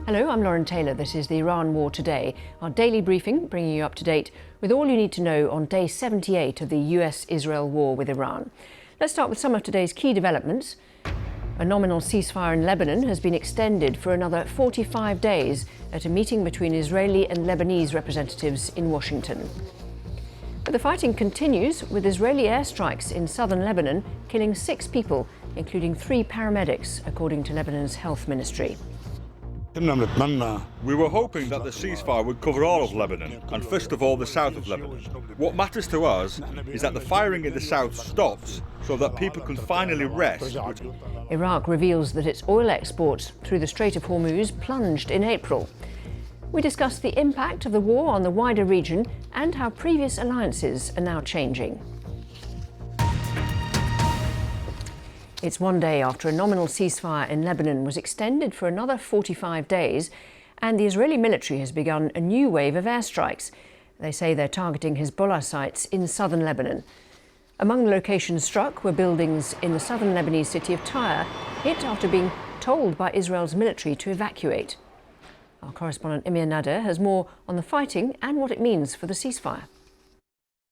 Hello, I'm Lauren Taylor. This is the Iran War Today, our daily briefing bringing you up to date with all you need to know on day 78 of the US-Israel war with Iran. Let's start with some of today's key developments. A nominal ceasefire in Lebanon has been extended for another 45 days at a meeting between Israeli and Lebanese representatives in Washington. But the fighting continues, with Israeli airstrikes in southern Lebanon killing 6 people, including 3 paramedics, according to Lebanon's health ministry. We were hoping that the ceasefire would cover all of Lebanon, and first of all the south of Lebanon. What matters to us is that the firing in the south stops so that people can finally rest. Iraq reveals that its oil exports through the Strait of Hormuz plunged in April. We discuss the impact of the war on the wider region and how previous alliances are now changing. It's one day after a nominal ceasefire in Lebanon was extended for another 45 days, and the Israeli military has begun a new wave of airstrikes. They say they're targeting Hezbollah sites in southern Lebanon. Among the locations struck were buildings in the southern Lebanese city of Tyre, hit after being told by Israel's military to evacuate. Our correspondent Emir Nader has more on the fighting and what it means for the ceasefire.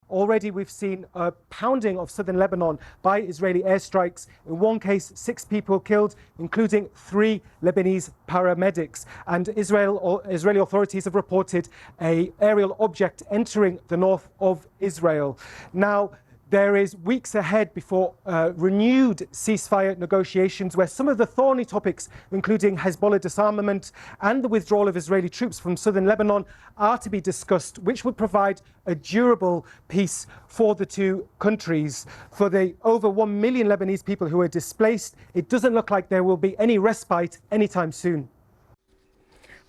Already we've seen a pounding of southern Lebanon by Israeli airstrikes. In one case, 6 people killed, including 3 Lebanese paramedics. And Israeli authorities have reported an aerial object entering the north of Israel. Now, there is weeks ahead before renewed ceasefire negotiations, where some of the thorny topics, including Hezbollah disarmament and the withdrawal of Israeli troops from southern Lebanon, are to be discussed, which would provide a durable peace for the two countries. For the over 1 million Lebanese people who are displaced, it doesn't look like there will be any respite anytime soon.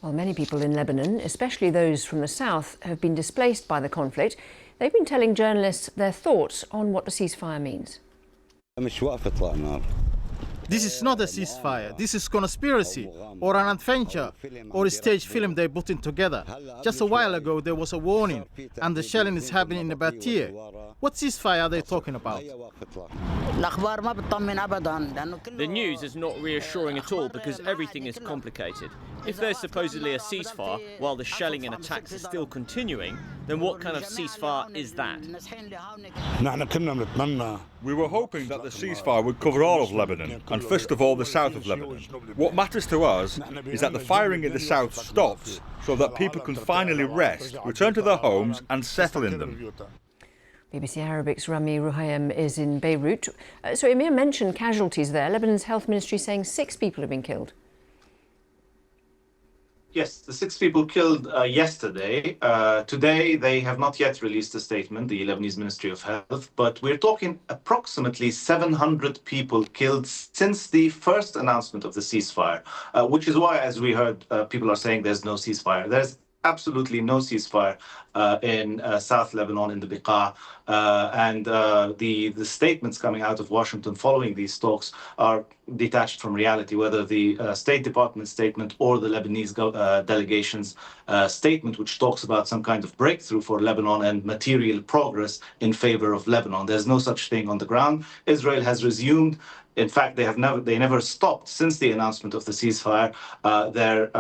While many people in Lebanon, especially those from the south, have been displaced by the conflict, they've been telling journalists their thoughts on what the ceasefire means. This is not a ceasefire. This is conspiracy or an adventure or a stage film they put in together. Just a while ago there was a warning and the shelling is happening in about here. What ceasefire are they talking about? The news is not reassuring at all because everything is complicated. If there's supposedly a ceasefire while the shelling and attacks are still continuing, then what kind of ceasefire is that? We were hoping that the ceasefire would cover all of Lebanon, and first of all the south of Lebanon. What matters to us is that the firing in the south stops so that people can finally rest, return to their homes and settle in them. BBC Arabic's Rami Rouhaim is in Beirut. So Emir mentioned casualties there. Lebanon's health ministry saying 6 people have been killed. Yes, the 6 people killed yesterday. Today, they have not yet released a statement, the Lebanese Ministry of Health, but we're talking approximately 700 people killed since the first announcement of the ceasefire, which is why, as we heard, people are saying there's no ceasefire. There's absolutely no ceasefire in South Lebanon, in the Beqa, and the statements coming out of Washington following these talks are detached from reality, whether the State Department statement or the Lebanese delegation's statement, which talks about some kind of breakthrough for Lebanon and material progress in favor of Lebanon. There's no such thing on the ground. Israel has resumed. In fact, they never stopped since the announcement of the ceasefire their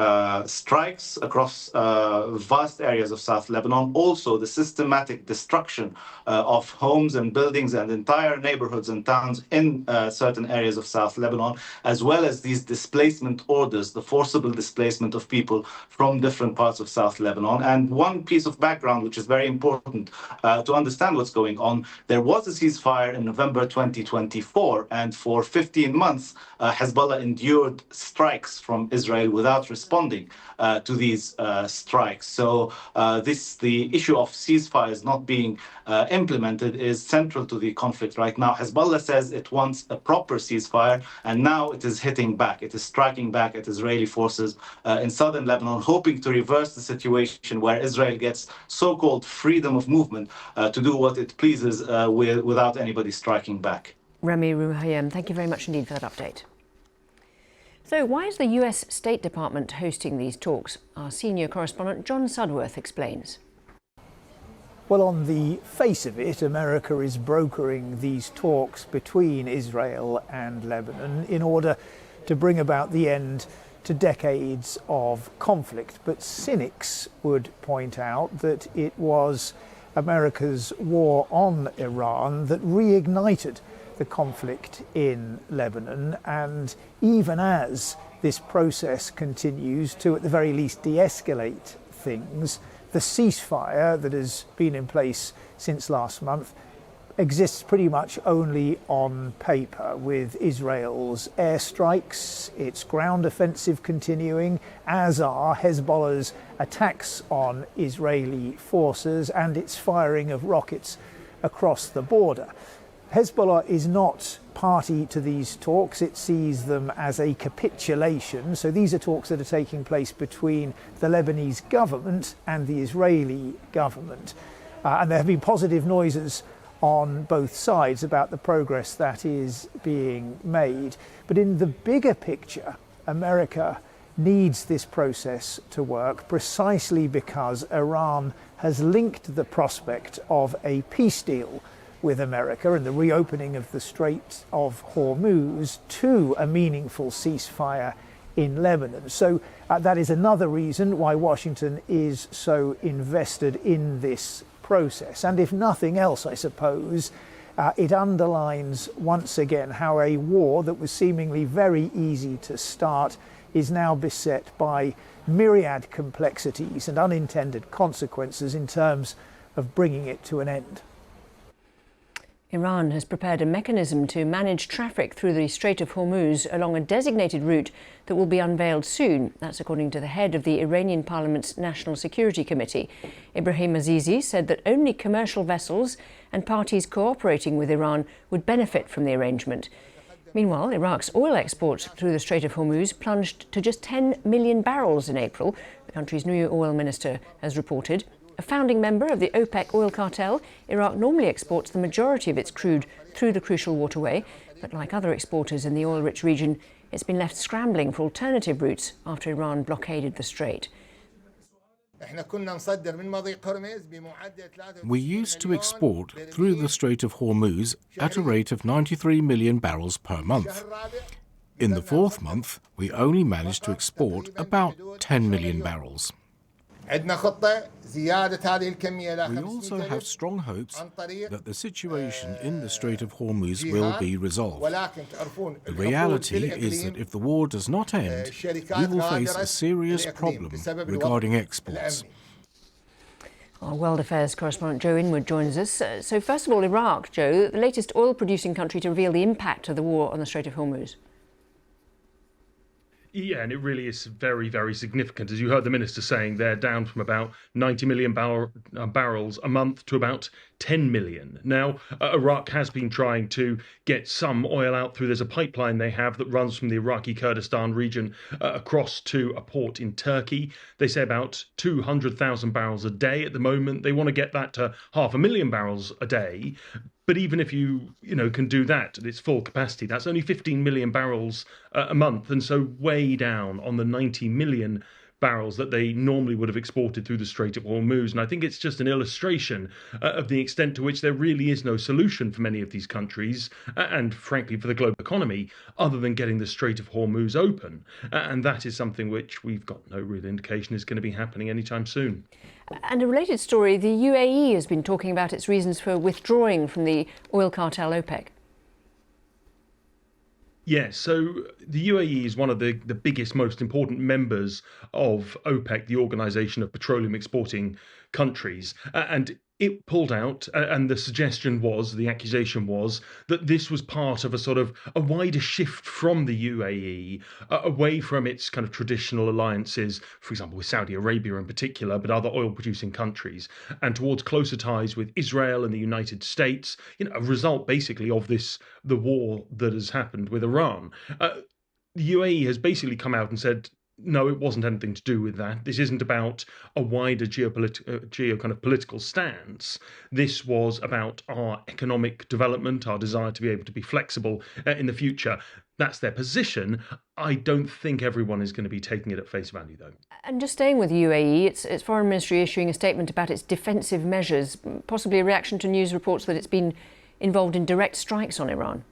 strikes across vast areas of South Lebanon. Also, the systematic destruction of homes and buildings and entire neighborhoods and towns in certain areas of South Lebanon, as well as these displacement orders, the forcible displacement of people from different parts of South Lebanon. And one piece of background, which is very important to understand what's going on, there was a ceasefire in November 2024, and for 15 months, Hezbollah endured strikes from Israel without responding to these strikes. So the issue of ceasefires not being implemented is central to the conflict right now. Hezbollah says it wants a proper ceasefire, and now it is hitting back. It is striking back at Israeli forces in southern Lebanon, hoping to reverse the situation where Israel gets so-called freedom of movement to do what it pleases without anybody striking back. Rami Rouhaim, thank you very much indeed for that update. So why is the US State Department hosting these talks? Our senior correspondent John Sudworth explains. Well, on the face of it, America is brokering these talks between Israel and Lebanon in order to bring about the end to decades of conflict. But cynics would point out that it was America's war on Iran that reignited the conflict in Lebanon, and even as this process continues to, at the very least, de-escalate things, the ceasefire that has been in place since last month exists pretty much only on paper, with Israel's airstrikes, its ground offensive continuing, as are Hezbollah's attacks on Israeli forces and its firing of rockets across the border. Hezbollah is not party to these talks. It sees them as a capitulation. So these are talks that are taking place between the Lebanese government and the Israeli government. And there have been positive noises on both sides about the progress that is being made. But in the bigger picture, America needs this process to work precisely because Iran has linked the prospect of a peace deal with America and the reopening of the Strait of Hormuz to a meaningful ceasefire in Lebanon. So that is another reason why Washington is so invested in this process. And if nothing else, I suppose, it underlines once again how a war that was seemingly very easy to start is now beset by myriad complexities and unintended consequences in terms of bringing it to an end. Iran has prepared a mechanism to manage traffic through the Strait of Hormuz along a designated route that will be unveiled soon. That's according to the head of the Iranian Parliament's National Security Committee. Ibrahim Azizi said that only commercial vessels and parties cooperating with Iran would benefit from the arrangement. Meanwhile, Iraq's oil exports through the Strait of Hormuz plunged to just 10 million barrels in April, the country's new oil minister has reported. A founding member of the OPEC oil cartel, Iraq normally exports the majority of its crude through the crucial waterway, but like other exporters in the oil-rich region, it's been left scrambling for alternative routes after Iran blockaded the strait. We used to export through the Strait of Hormuz at a rate of 93 million barrels per month. In the fourth month, we only managed to export about 10 million barrels. We also have strong hopes that the situation in the Strait of Hormuz will be resolved. The reality is that if the war does not end, we will face a serious problem regarding exports. Our World Affairs correspondent Joe Inwood joins us. So first of all, Iraq, Joe, the latest oil-producing country to reveal the impact of the war on the Strait of Hormuz. Yeah, and it really is very, very significant. As you heard the minister saying, they're down from about 90 million barrels a month to about 10 million. Now, Iraq has been trying to get some oil out through. There's a pipeline they have that runs from the Iraqi Kurdistan region across to a port in Turkey. They say about 200,000 barrels a day at the moment. They want to get that to 500,000 barrels a day. But even if you can do that at its full capacity, that's only 15 million barrels a month, and so way down on the 90 million barrels that they normally would have exported through the Strait of Hormuz. And I think it's just an illustration of the extent to which there really is no solution for many of these countries, and frankly for the global economy, other than getting the Strait of Hormuz open. And that is something which we've got no real indication is going to be happening anytime soon. And a related story, the UAE has been talking about its reasons for withdrawing from the oil cartel OPEC. Yes, so the UAE is one of the biggest, most important members of OPEC, the Organisation of Petroleum Exporting Countries, and it pulled out, and the suggestion was, the accusation was, that this was part of a sort of a wider shift from the UAE away from its kind of traditional alliances, for example, with Saudi Arabia in particular, but other oil-producing countries, and towards closer ties with Israel and the United States, a result basically of the war that has happened with Iran. The UAE has basically come out and said, no, it wasn't anything to do with that. This isn't about a wider political stance. This was about our economic development, our desire to be able to be flexible in the future. That's their position. I don't think everyone is going to be taking it at face value, though. And just staying with the UAE, its foreign ministry issuing a statement about its defensive measures, possibly a reaction to news reports that it's been involved in direct strikes on Iran.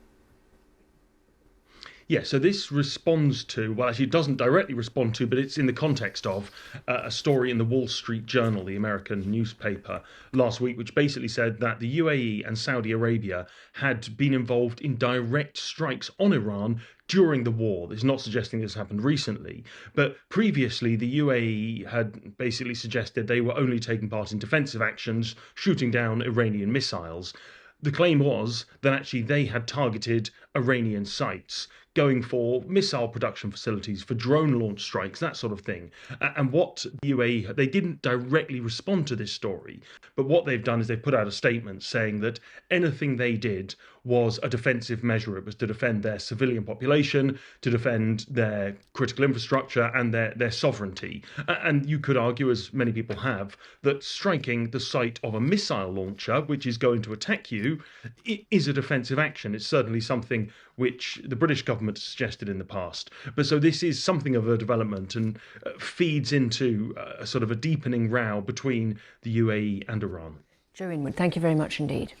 Yeah, so this responds to, well, actually, it doesn't directly respond to, but it's in the context of a story in the Wall Street Journal, the American newspaper, last week, which basically said that the UAE and Saudi Arabia had been involved in direct strikes on Iran during the war. It's not suggesting this happened recently, but previously the UAE had basically suggested they were only taking part in defensive actions, shooting down Iranian missiles. The claim was that actually they had targeted Iranian sites, going for missile production facilities, for drone launch strikes, that sort of thing. And what the UAE, they didn't directly respond to this story, but what they've done is they've put out a statement saying that anything they did was a defensive measure. It was to defend their civilian population, to defend their critical infrastructure and their sovereignty. And you could argue, as many people have, that striking the site of a missile launcher, which is going to attack you, is a defensive action. It's certainly something which the British government has suggested in the past. But so this is something of a development and feeds into a sort of a deepening row between the UAE and Iran. Joe Inwood, thank you very much indeed.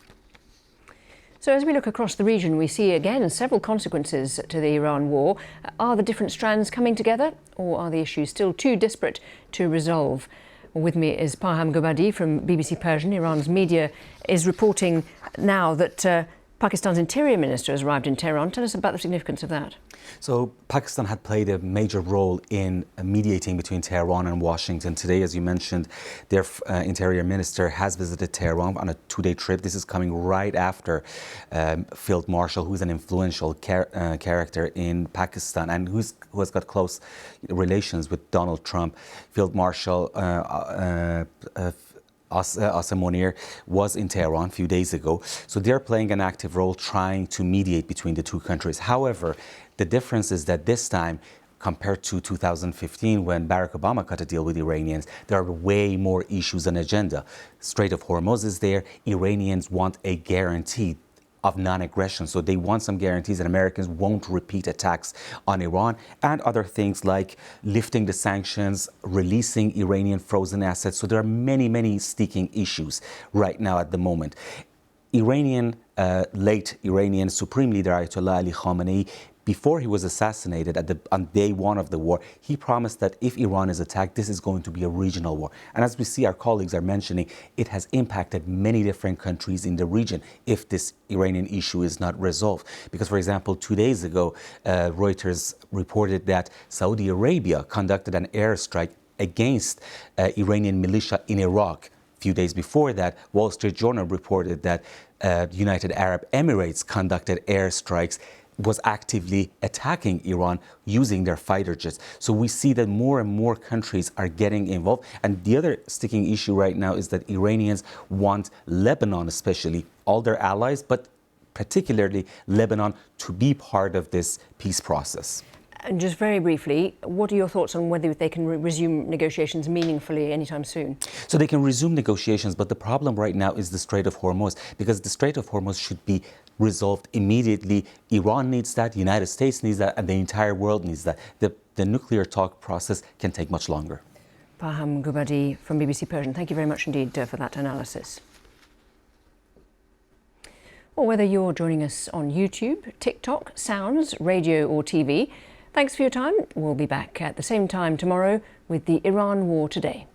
So as we look across the region, we see again several consequences to the Iran war. Are the different strands coming together, or are the issues still too disparate to resolve? With me is Parham Gobadi from BBC Persian. Iran's media is reporting now that Pakistan's Interior Minister has arrived in Tehran. Tell us about the significance of that. So Pakistan had played a major role in mediating between Tehran and Washington. Today, as you mentioned, their Interior Minister has visited Tehran on a 2-day trip. This is coming right after Field Marshal, who's an influential character in Pakistan and who has got close relations with Donald Trump. Field Marshal Asim Munir was in Tehran a few days ago. So they're playing an active role trying to mediate between the two countries. However, the difference is that this time, compared to 2015, when Barack Obama cut a deal with Iranians, there are way more issues and agenda. Strait of Hormuz is there. Iranians want a guarantee of non-aggression. So they want some guarantees that Americans won't repeat attacks on Iran, and other things like lifting the sanctions, releasing Iranian frozen assets. So there are many, many sticking issues right now at the moment. Late Iranian Supreme Leader Ayatollah Ali Khamenei, before he was assassinated on day one of the war, he promised that if Iran is attacked, this is going to be a regional war. And as we see, our colleagues are mentioning, it has impacted many different countries in the region if this Iranian issue is not resolved. Because, for example, 2 days ago, Reuters reported that Saudi Arabia conducted an airstrike against Iranian militia in Iraq. A few days before that, Wall Street Journal reported that United Arab Emirates conducted airstrikes, was actively attacking Iran using their fighter jets. So we see that more and more countries are getting involved. And the other sticking issue right now is that Iranians want Lebanon, especially all their allies, but particularly Lebanon, to be part of this peace process. And just very briefly, what are your thoughts on whether they can resume negotiations meaningfully anytime soon? So they can resume negotiations, but the problem right now is the Strait of Hormuz, because the Strait of Hormuz should be resolved immediately. Iran needs that, the United States needs that, and the entire world needs that. The nuclear talk process can take much longer. Parham Gobadi from BBC Persian, thank you very much indeed for that analysis. Or whether you're joining us on YouTube, TikTok, Sounds, radio or TV, thanks for your time. We'll be back at the same time tomorrow with the Iran War Today.